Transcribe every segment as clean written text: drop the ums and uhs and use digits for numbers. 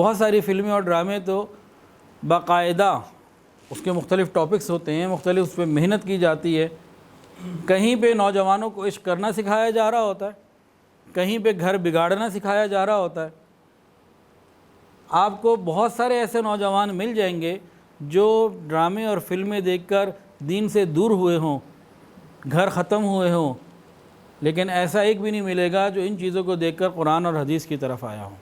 بہت ساری فلمیں اور ڈرامے تو باقاعدہ اس کے مختلف ٹاپکس ہوتے ہیں، مختلف اس پہ محنت کی جاتی ہے۔ کہیں پہ نوجوانوں کو عشق کرنا سکھایا جا رہا ہوتا ہے، کہیں پہ گھر بگاڑنا سکھایا جا رہا ہوتا ہے۔ آپ کو بہت سارے ایسے نوجوان مل جائیں گے جو ڈرامے اور فلمیں دیکھ کر دین سے دور ہوئے ہوں، گھر ختم ہوئے ہوں، لیکن ایسا ایک بھی نہیں ملے گا جو ان چیزوں کو دیکھ کر قرآن اور حدیث کی طرف آیا ہو۔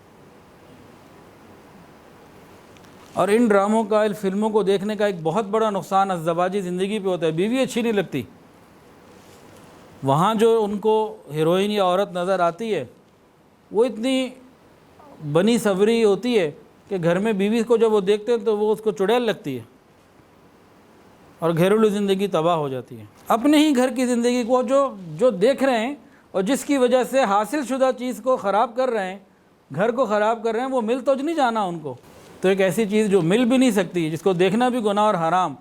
اور ان ڈراموں کا، ان فلموں کو دیکھنے کا ایک بہت بڑا نقصان ازدواجی زندگی پہ ہوتا ہے۔ بیوی اچھی نہیں لگتی، وہاں جو ان کو ہیروئن یا عورت نظر آتی ہے وہ اتنی بنی صبری ہوتی ہے کہ گھر میں بیوی کو جب وہ دیکھتے ہیں تو وہ اس کو چڑیل لگتی ہے اور گھریلو زندگی تباہ ہو جاتی ہے۔ اپنے ہی گھر کی زندگی کو جو دیکھ رہے ہیں اور جس کی وجہ سے حاصل شدہ چیز کو خراب کر رہے ہیں، گھر کو خراب کر رہے ہیں، وہ مل تو نہیں جانا ان کو۔ تو ایک ایسی چیز جو مل بھی نہیں سکتی، جس کو دیکھنا بھی گناہ اور حرام،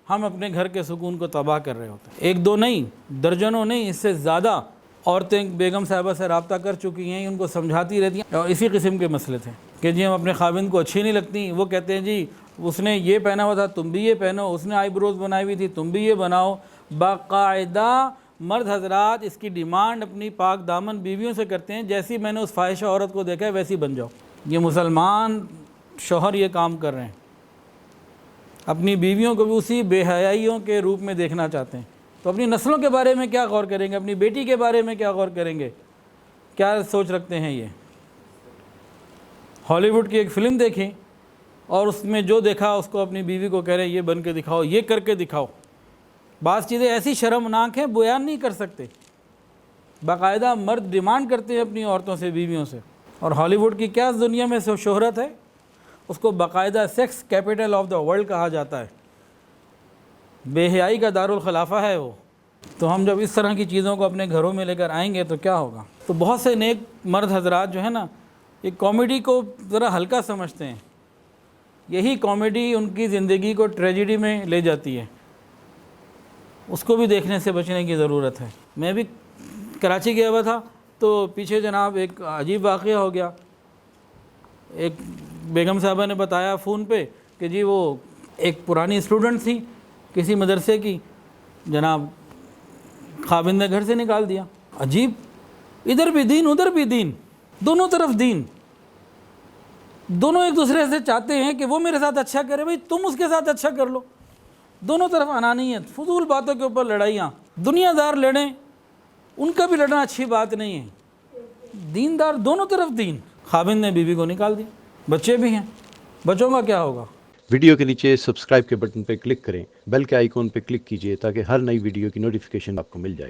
ہم اپنے گھر کے سکون کو تباہ کر رہے ہوتے ہیں۔ ایک دو نہیں، درجنوں نہیں، اس سے زیادہ عورتیں بیگم صاحبہ سے رابطہ کر چکی ہیں، ان کو سمجھاتی رہتی ہیں، اور اسی قسم کے مسئلے تھے کہ جی ہم اپنے خاوند کو اچھی نہیں لگتی، وہ کہتے ہیں جی اس نے یہ پہنا ہوا تھا تم بھی یہ پہنو، اس نے آئی بروز بنائی ہوئی تھی تم بھی یہ بناؤ۔ باقاعدہ مرد حضرات اس کی ڈیمانڈ اپنی پاک دامن بیویوں سے کرتے ہیں، جیسی میں نے اس فاحشہ عورت کو دیکھا ہے ویسی بن جاؤ۔ یہ مسلمان شوہر یہ کام کر رہے ہیں، اپنی بیویوں کو بھی اسی بے حیائیوں کے روپ میں دیکھنا چاہتے ہیں۔ تو اپنی نسلوں کے بارے میں کیا غور کریں گے؟ اپنی بیٹی کے بارے میں کیا غور کریں گے؟ کیا سوچ رکھتے ہیں یہ؟ ہالی ووڈ کی ایک فلم دیکھی اور اس میں جو دیکھا اس کو اپنی بیوی کو کہہ رہے ہیں یہ بن کے دکھاؤ، یہ کر کے دکھاؤ۔ بعض چیزیں ایسی شرمناک ہیں بیان نہیں کر سکتے۔ باقاعدہ مرد ڈیمانڈ کرتے ہیں اپنی عورتوں سے، بیویوں سے۔ اور ہالی ووڈ کی کیا دنیا میں شہرت ہے، اس کو باقاعدہ sex capital of the world کہا جاتا ہے، بے حیائی کا دارالخلافہ ہے وہ۔ تو ہم جب اس طرح کی چیزوں کو اپنے گھروں میں لے کر آئیں گے تو کیا ہوگا؟ تو بہت سے نیک مرد حضرات جو ہے نا، یہ کامیڈی کو ذرا ہلکا سمجھتے ہیں، یہی کامیڈی ان کی زندگی کو ٹریجڈی میں لے جاتی ہے۔ اس کو بھی دیکھنے سے بچنے کی ضرورت ہے۔ میں بھی کراچی گیا ہوا تھا تو پیچھے جناب ایک عجیب واقعہ ہو گیا۔ ایک بیگم صاحبہ نے بتایا فون پہ کہ جی وہ ایک پرانی اسٹوڈنٹ تھی کسی مدرسے کی، جناب خاوند نے گھر سے نکال دیا۔ عجیب، ادھر بھی دین ادھر بھی دین، دونوں طرف دین، دونوں ایک دوسرے سے چاہتے ہیں کہ وہ میرے ساتھ اچھا کرے، بھائی تم اس کے ساتھ اچھا کر لو۔ دونوں طرف انانیت، فضول باتوں کے اوپر لڑائیاں۔ دنیا دار لڑیں، ان کا بھی لڑنا اچھی بات نہیں ہے، دیندار دونوں طرف دین۔ خاوند نے بیوی کو نکال دی، بچے بھی ہیں، بچوں کا کیا ہوگا؟ ویڈیو کے نیچے سبسکرائب کے بٹن پہ کلک کریں، بیل کے آئیکن پہ کلک کیجئے تاکہ ہر نئی ویڈیو کی نوٹیفیکیشن آپ کو مل جائے۔